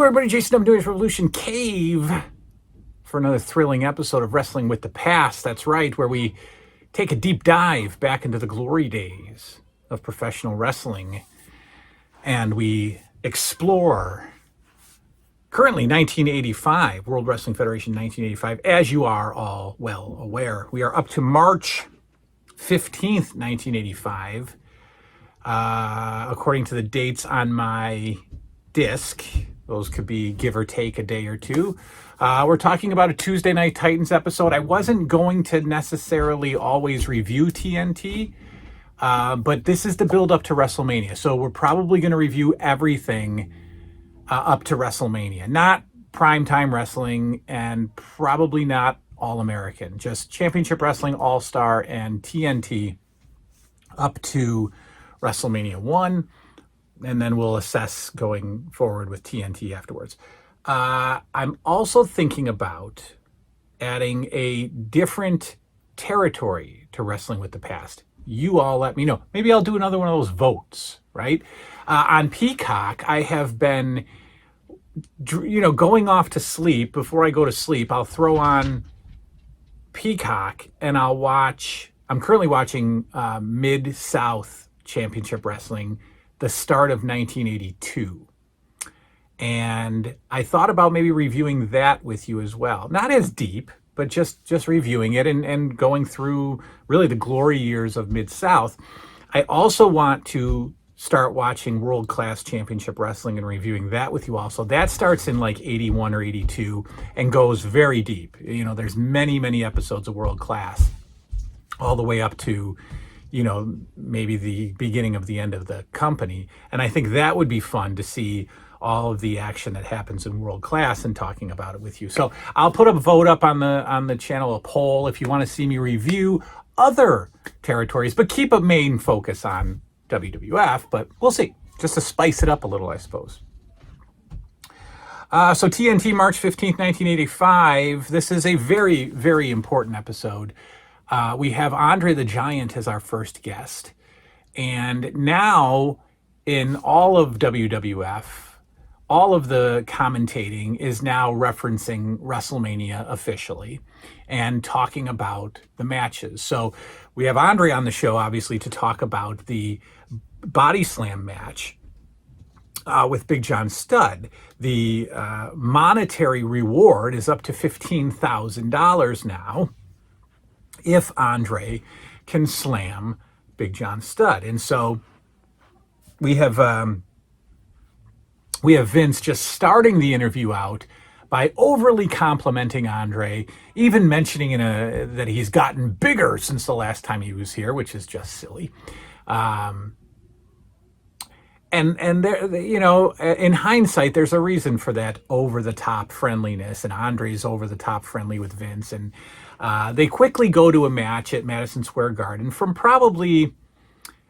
everybody, Jason WWF Revolution Cave for another thrilling episode of Wrestling with the Past. That's right, where we take a deep dive back into the glory days of professional wrestling and we explore currently 1985, World Wrestling Federation 1985, as you are all well aware. We are up to March 15th, 1985, according to the dates on my disc. Those could be give or take a day or two. We're talking about a Tuesday Night Titans episode. I wasn't going to necessarily always review TNT, but this is the build up to WrestleMania. So we're probably going to review everything up to WrestleMania. Not primetime wrestling and probably not All-American. Just Championship Wrestling, All-Star, and TNT up to WrestleMania 1. And then we'll assess going forward with TNT afterwards. I'm also thinking about adding a different territory to Wrestling with the Past. You all let me know. Maybe I'll do another one of those votes, right? On Peacock, I have been, going off to sleep. Before I go to sleep, I'll throw on Peacock and I'll watch. I'm currently watching Mid-South Championship Wrestling, the start of 1982. And I thought about maybe reviewing that with you as well. Not as deep, but just reviewing it and going through really the glory years of Mid-South. I also want to start watching World Class Championship Wrestling and reviewing that with you also. That starts in like 81 or 82 and goes very deep. There's many episodes of World Class all the way up to maybe the beginning of the end of the company. And I think that would be fun to see all of the action that happens in World Class and talking about it with you. So I'll put a vote up on the channel, a poll, if you want to see me review other territories, but keep a main focus on WWF, but we'll see. Just to spice it up a little, I suppose. So TNT, March 15th, 1985. This is a very, very important episode. We have Andre the Giant as our first guest. And now in all of WWF, all of the commentating is now referencing WrestleMania officially and talking about the matches. So we have Andre on the show, obviously, to talk about the Body Slam match with Big John Studd. The monetary reward is up to $15,000 now if Andre can slam Big John Studd. And so we have Vince just starting the interview out by overly complimenting Andre, even mentioning that he's gotten bigger since the last time he was here, which is just silly. And there, in hindsight, there's a reason for that over-the-top friendliness, and Andre's over-the-top friendly with Vince. And they quickly go to a match at Madison Square Garden from probably,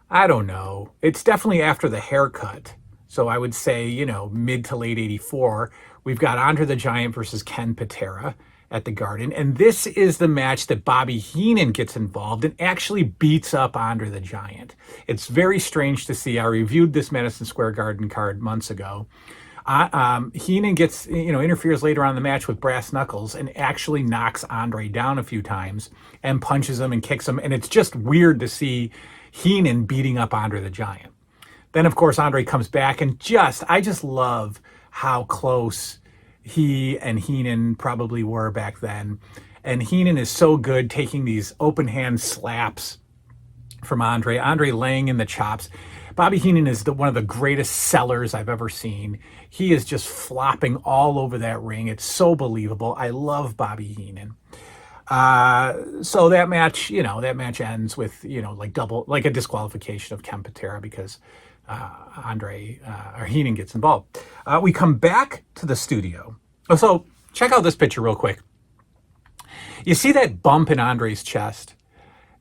I don't know, it's definitely after the haircut. So I would say, mid to late 84, we've got Andre the Giant versus Ken Patera at the Garden. And this is the match that Bobby Heenan gets involved and actually beats up Andre the Giant. It's very strange to see. I reviewed this Madison Square Garden card months ago. Heenan gets, interferes later on in the match with brass knuckles and actually knocks Andre down a few times and punches him and kicks him. And it's just weird to see Heenan beating up Andre the Giant. Then, of course, Andre comes back and I just love how close he and Heenan probably were back then. And Heenan is so good taking these open hand slaps from Andre laying in the chops. Bobby Heenan is one of the greatest sellers I've ever seen. He is just flopping all over that ring. It's so believable. I love Bobby Heenan. So that match ends with, like a disqualification of Ken Patera because Heenan gets involved. We come back to the studio. Oh, so check out this picture real quick. You see that bump in Andre's chest?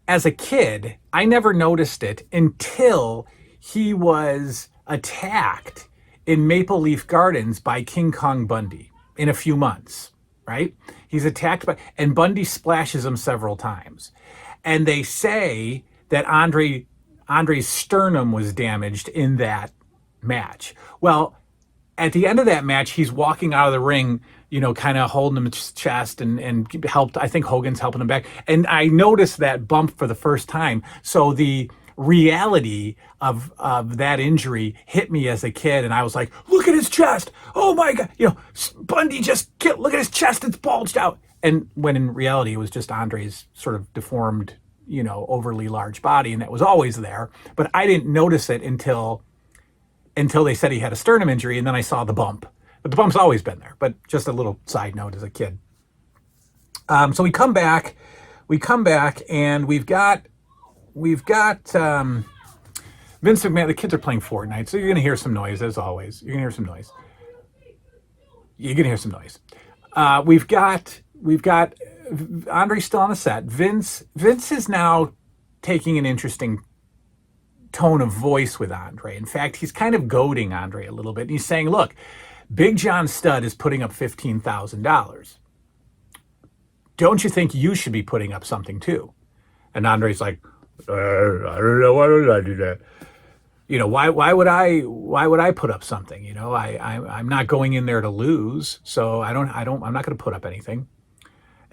As a kid, I never noticed it until he was attacked in Maple Leaf Gardens by King Kong Bundy in a few months, right? He's attacked and Bundy splashes him several times. And they say that Andre's sternum was damaged in that match. Well, at the end of that match, he's walking out of the ring, kind of holding his chest and helped. I think Hogan's helping him back. And I noticed that bump for the first time. So the reality of that injury hit me as a kid. And I was like, look at his chest. Oh my God. Bundy just killed. Look at his chest. It's bulged out. And when in reality, it was just Andre's sort of deformed, overly large body. And that was always there. But I didn't notice it until they said he had a sternum injury, and then I saw the bump. But the bump's always been there. But just a little side note as a kid. So we come back, and we've got Vince McMahon. The kids are playing Fortnite, so you're going to hear some noise, as always. You're going to hear some noise. We've got Andre still on the set. Vince is now taking an interesting tone of voice with Andre. In fact, he's kind of goading Andre a little bit. And he's saying, look, Big John Studd is putting up $15,000. Don't you think you should be putting up something too? And Andre's like, I don't know. Why would I do that? Why would I put up something? I'm not going in there to lose. So I'm not going to put up anything.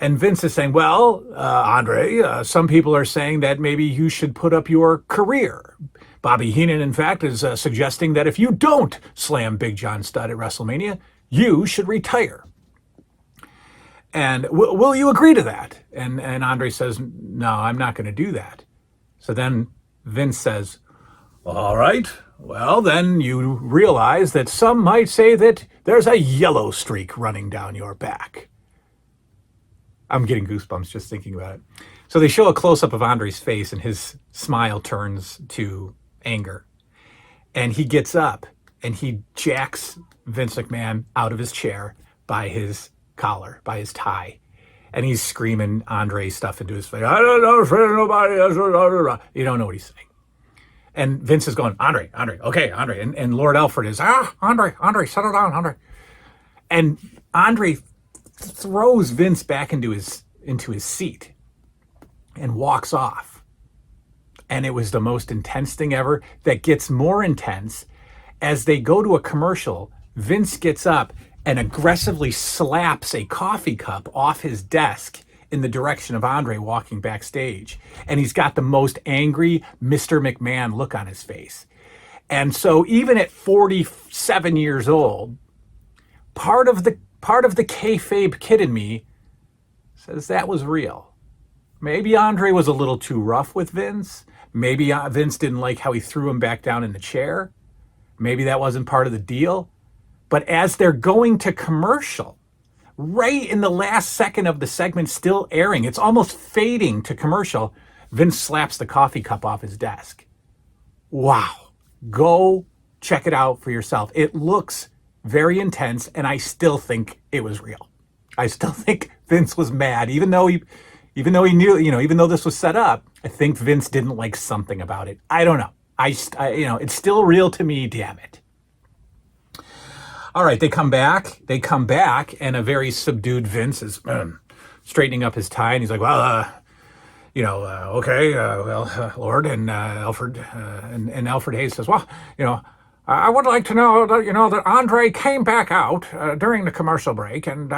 And Vince is saying, well, Andre, some people are saying that maybe you should put up your career. Bobby Heenan, in fact, is suggesting that if you don't slam Big John Studd at WrestleMania, you should retire. And will you agree to that? And Andre says, no, I'm not going to do that. So then Vince says, all right, well, then you realize that some might say that there's a yellow streak running down your back. I'm getting goosebumps just thinking about it. So they show a close-up of Andre's face, and his smile turns to anger. And he gets up, and he jacks Vince McMahon out of his chair by his collar, by his tie. And he's screaming Andre stuff into his face. I don't know, nobody. You don't know what he's saying. And Vince is going, Andre, okay, Andre. And Lord Alfred is, Andre, settle down, Andre. And Andre throws Vince back into his seat and walks off. And it was the most intense thing ever. That gets more intense as they go to a commercial. Vince gets up and aggressively slaps a coffee cup off his desk in the direction of Andre walking backstage. And he's got the most angry Mr. McMahon look on his face. And so even at 47 years old, part of the kayfabe kid in me says that was real. Maybe Andre was a little too rough with Vince. Maybe Vince didn't like how he threw him back down in the chair. Maybe that wasn't part of the deal. But as they're going to commercial, right in the last second of the segment still airing, it's almost fading to commercial, Vince slaps the coffee cup off his desk. Wow. Go check it out for yourself. It looks very intense, and I still think it was real. I still think Vince was mad, even though he knew, even though this was set up. I think Vince didn't like something about it. I don't know. It's still real to me. Damn it. All right, they come back, and a very subdued Vince is straightening up his tie, and he's like, well, okay, Lord, and Alfred, and Alfred Hayes says, well, I would like to know that, that Andre came back out during the commercial break, and,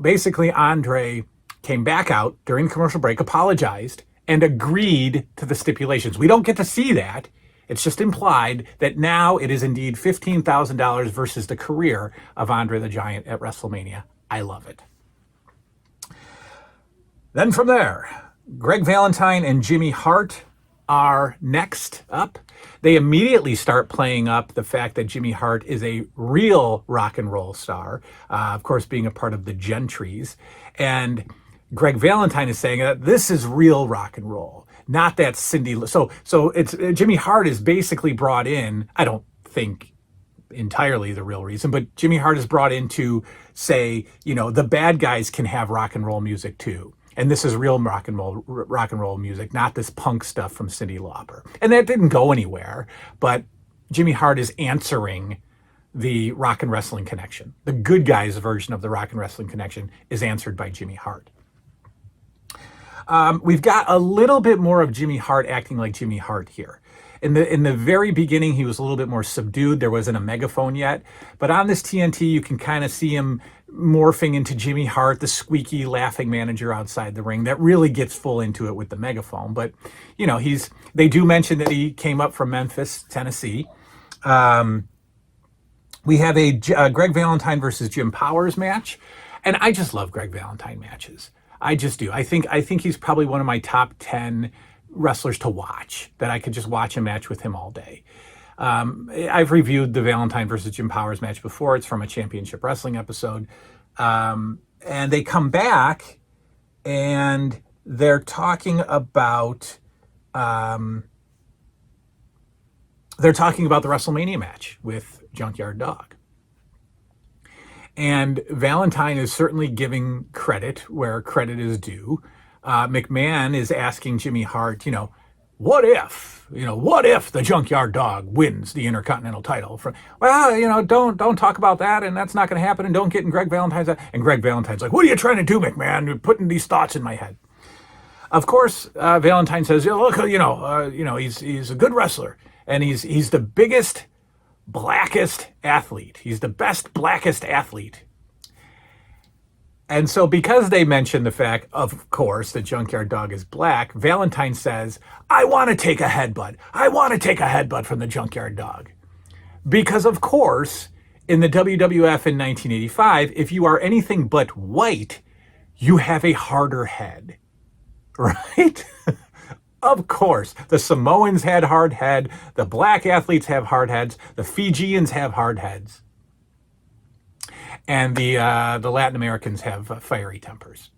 basically Andre came back out during the commercial break, apologized, and agreed to the stipulations. We don't get to see that. It's just implied that now it is indeed $15,000 versus the career of Andre the Giant at WrestleMania. I love it. Then from there, Greg Valentine and Jimmy Hart are next up. They immediately start playing up the fact that Jimmy Hart is a real rock and roll star, of course, being a part of the Gentrys. And Greg Valentine is saying that this is real rock and roll. Not that Cindy. So it's Jimmy Hart is basically brought in. I don't think entirely the real reason, but Jimmy Hart is brought in to say, the bad guys can have rock and roll music too, and this is real rock and roll music, not this punk stuff from Cyndi Lauper. And that didn't go anywhere. But Jimmy Hart is answering the Rock and Wrestling Connection. The good guys version of the Rock and Wrestling Connection is answered by Jimmy Hart. We've got a little bit more of Jimmy Hart acting like Jimmy Hart here. in the very beginning, he was a little bit more subdued. There wasn't a megaphone yet. But on this TNT, you can kind of see him morphing into Jimmy Hart, the squeaky, laughing manager outside the ring that really gets full into it with the megaphone. But, they do mention that he came up from Memphis, Tennessee. We have a Greg Valentine versus Jim Powers match. And I just love Greg Valentine matches. I just do. I think he's probably one of my top 10 wrestlers to watch, that I could just watch a match with him all day. I've reviewed the Valentine versus Jim Powers match before. It's from a Championship Wrestling episode. And they come back and they're talking about the WrestleMania match with Junkyard Dog. And Valentine is certainly giving credit where credit is due. McMahon is asking Jimmy Hart, what if the Junkyard Dog wins the Intercontinental title? Don't talk about that, and that's not going to happen, and don't get in Greg Valentine's head. And Greg Valentine's like, what are you trying to do, McMahon? You're putting these thoughts in my head. Of course, Valentine says, look, he's a good wrestler, and he's the biggest, blackest athlete. He's the best, blackest athlete. And so because they mention the fact, of course, that Junkyard Dog is black, Valentine says, I want to take a headbutt. I want to take a headbutt from the Junkyard Dog. Because, of course, in the WWF in 1985, if you are anything but white, you have a harder head. Right? Of course, the Samoans had hard head, the black athletes have hard heads, the Fijians have hard heads, and the Latin Americans have fiery tempers.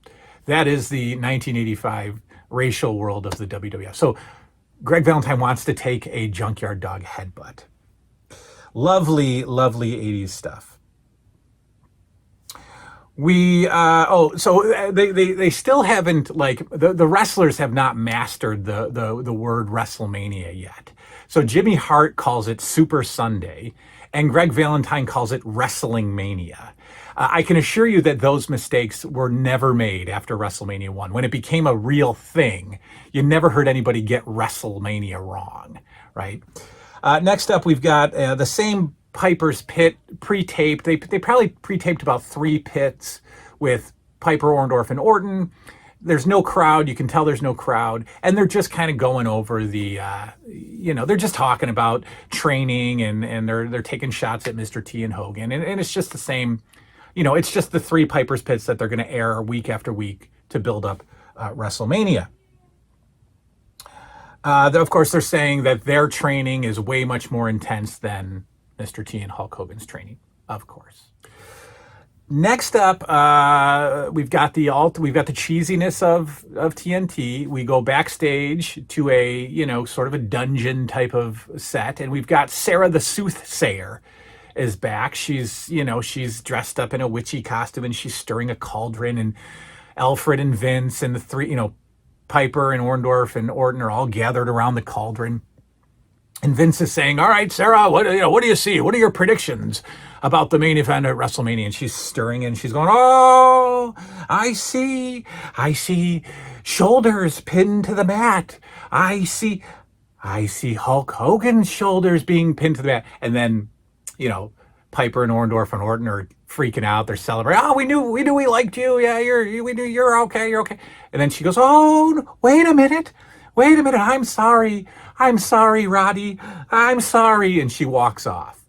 That is the 1985 racial world of the WWF. So Greg Valentine wants to take a Junkyard Dog headbutt. Lovely, lovely 80s stuff. They still haven't, the wrestlers have not mastered the word WrestleMania yet. So Jimmy Hart calls it Super Sunday, and Greg Valentine calls it Wrestling Mania. I can assure you that those mistakes were never made after WrestleMania 1. When it became a real thing, you never heard anybody get WrestleMania wrong, right? Next up, we've got the same Piper's Pit pre-taped. They probably pre-taped about 3 pits with Piper, Orndorff, and Orton. There's no crowd. You can tell there's no crowd. And they're just kind of going over they're just talking about training and they're taking shots at Mr. T and Hogan. And it's just the same, it's just the 3 Piper's Pits that they're going to air week after week to build up WrestleMania. Of course, they're saying that their training is way much more intense than Mr. T and Hulk Hogan's training, of course. Next up, we've got the cheesiness of TNT. We go backstage to a sort of a dungeon type of set, and we've got Sarah the Soothsayer is back. She's dressed up in a witchy costume and she's stirring a cauldron, and Alfred and Vince and the 3, Piper and Orndorff and Orton are all gathered around the cauldron. And Vince is saying, all right, Sarah, what do you see? What are your predictions about the main event at WrestleMania? And she's stirring and she's going, oh, I see shoulders pinned to the mat. I see Hulk Hogan's shoulders being pinned to the mat. And then, Piper and Orndorff and Orton are freaking out. They're celebrating. Oh, we knew we liked you. Yeah, we knew you're okay. You're okay. And then she goes, oh, wait a minute. I'm sorry, Roddy. I'm sorry. And she walks off.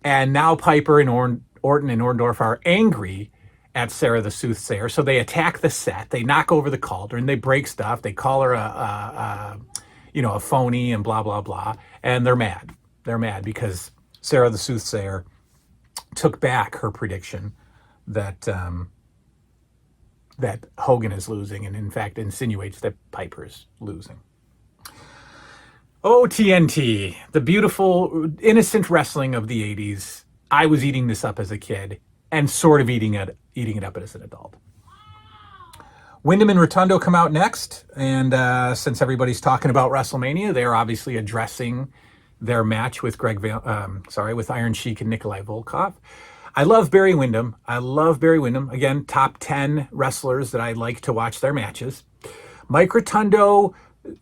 And now Piper and Orton and Orndorff are angry at Sarah the Soothsayer. So they attack the set. They knock over the cauldron. They break stuff. They call her a phony and blah, blah, blah. And they're mad. They're mad because Sarah the Soothsayer took back her prediction that Hogan is losing, and in fact insinuates that Piper's losing. Oh, TNT, the beautiful, innocent wrestling of the 80s. I was eating this up as a kid and sort of eating it up as an adult. Windam and Rundo come out next, and since everybody's talking about WrestleMania, they're obviously addressing their match with with Iron Sheik and Nikolai Volkov. I love Barry Windham. Again, top 10 wrestlers that I like to watch their matches. Mike Rotundo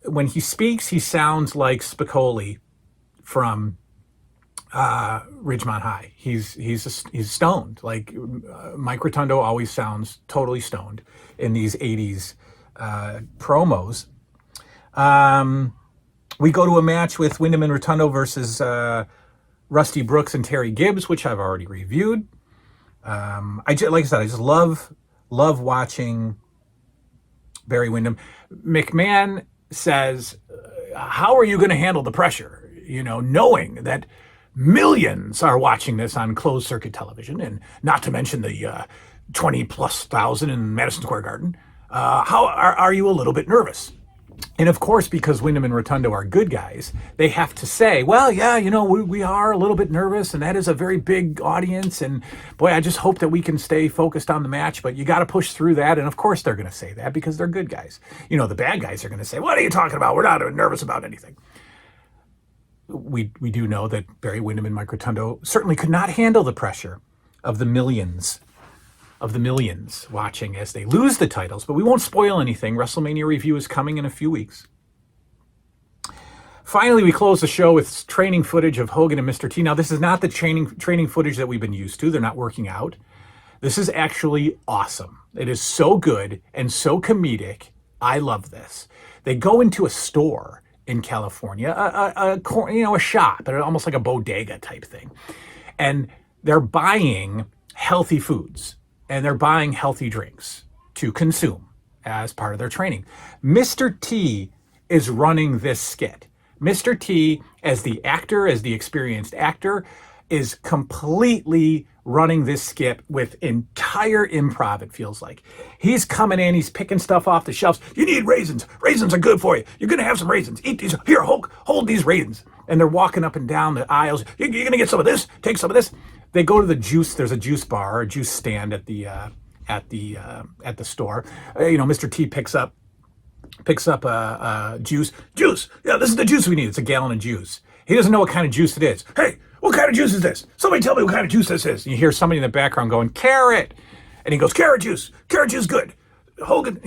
when he speaks, he sounds like Spicoli from Ridgemont High. He's stoned. Like Mike Rotundo always sounds totally stoned in these 80s promos. We go to a match with Windam and Rundo versus Rusty Brooks and Terry Gibbs, which I've already reviewed. Like I said, I just love watching Barry Windham. McMahon says, how are you going to handle the pressure? Knowing that millions are watching this on closed circuit television, and not to mention the 20,000+ in Madison Square Garden. How are you a little bit nervous? And of course, because Windham and Rotundo are good guys, they have to say, well, yeah, we are a little bit nervous, and that is a very big audience. And boy, I just hope that we can stay focused on the match, but you got to push through that. And of course, they're going to say that because they're good guys. The bad guys are going to say, what are you talking about? We're not nervous about anything. We do know that Barry Windham and Mike Rotundo certainly could not handle the pressure of the millions watching as they lose the titles, but we won't spoil anything. WrestleMania review is coming in a few weeks. Finally, we close the show with training footage of Hogan and Mr. T. Now, this is not the training footage that we've been used to. They're not working out. This is actually awesome. It is so good and so comedic. I love this. They go into a store in California, a shop, almost like a bodega type thing, and they're buying healthy foods. And they're buying healthy drinks to consume as part of their training. Mr. T is running this skit. Mr. T, as the experienced actor, is completely running this skit with entire improv, it feels like. He's coming in, he's picking stuff off the shelves. You need raisins. Raisins are good for you. You're going to have some raisins. Eat these. Here, hold these raisins. And they're walking up and down the aisles. You're going to get some of this. Take some of this. They go to the juice. There's a juice bar, a juice stand at the store. Mr. T picks up juice. Juice. Yeah, this is the juice we need. It's a gallon of juice. He doesn't know what kind of juice it is. Hey, what kind of juice is this? Somebody tell me what kind of juice this is. And you hear somebody in the background going, carrot. And he goes, carrot juice. Carrot juice, good. Hogan,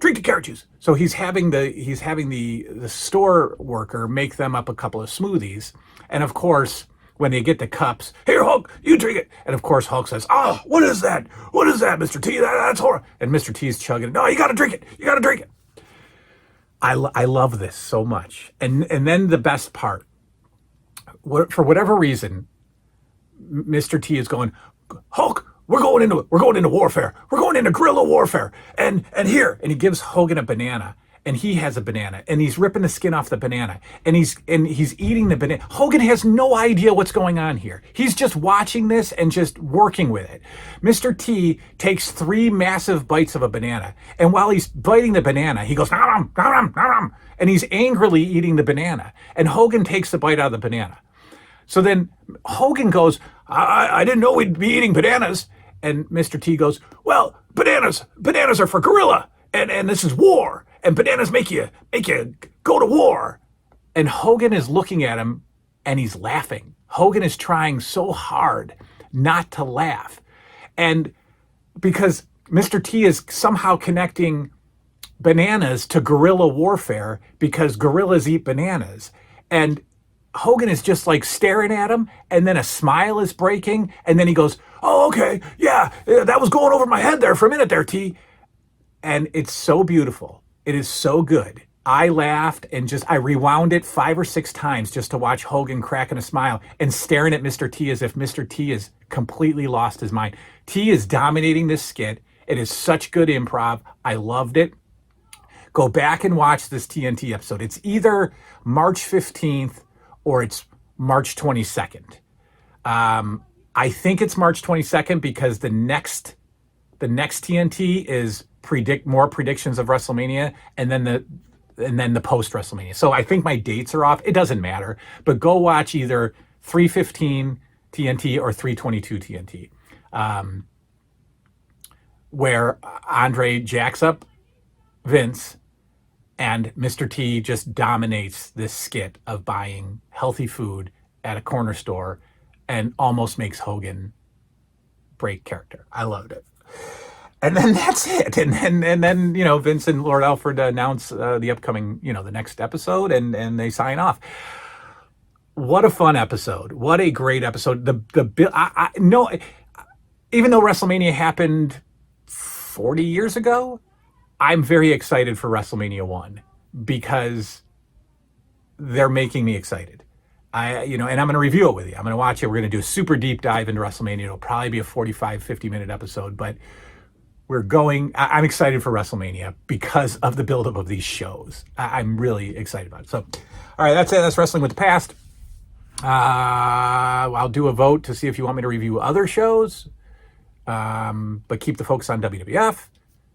drink the carrot juice. So he's having the store worker make them up a couple of smoothies. And of course, when they get the cups, here, Hulk, you drink it. And of course, Hulk says, oh, what is that? What is that, Mr. T? That's horrible. And Mr. T's chugging it. No, you got to drink it. You got to drink it. I love this so much. And then the best part, for whatever reason, Mr. T is going, Hulk, we're going into warfare. We're going into guerrilla warfare. And here, and he gives Hogan a banana. And he has a banana, and he's ripping the skin off the banana, and he's eating the banana. Hogan has no idea what's going on here. He's just watching this and just working with it. Mr. T takes 3 massive bites of a banana, and while he's biting the banana, he goes, nom, nom, nom, nom, and he's angrily eating the banana, and Hogan takes the bite out of the banana. So then Hogan goes, I didn't know we'd be eating bananas, and Mr. T goes, well, bananas are for gorilla, and this is war. And bananas make you go to war. And Hogan is looking at him and he's laughing. Hogan is trying so hard not to laugh. And because Mr. T is somehow connecting bananas to guerrilla warfare because gorillas eat bananas. And Hogan is just like staring at him, and then a smile is breaking. And then he goes, oh, okay, yeah, that was going over my head there for a minute there, T. And it's so beautiful. It is so good. I laughed and I rewound it 5 or 6 times just to watch Hogan cracking a smile and staring at Mr. T as if Mr. T has completely lost his mind. T is dominating this skit. It is such good improv. I loved it. Go back and watch this TNT episode. It's either March 15th or it's March 22nd. I think it's March 22nd because the next TNT is more predictions of WrestleMania, and then the post WrestleMania. So I think my dates are off. It doesn't matter, but go watch either 315 TNT or 322 TNT, where Andre jacks up Vince and Mr. T just dominates this skit of buying healthy food at a corner store and almost makes Hogan break character. I loved it. And then that's it. And then Vince and Lord Alfred announce the upcoming, the next episode, and they sign off. What a fun episode! What a great episode! No, even though WrestleMania happened 40 years ago, I'm very excited for WrestleMania 1 because they're making me excited. And I'm going to review it with you. I'm going to watch it. We're going to do a super deep dive into WrestleMania. It'll probably be a 45, 50-minute episode, but I'm excited for WrestleMania because of the buildup of these shows. I'm really excited about it. So, all right, that's it. That's Wrestling with the Past. I'll do a vote to see if you want me to review other shows, but keep the focus on WWF.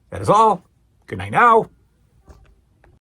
That is all. Good night now.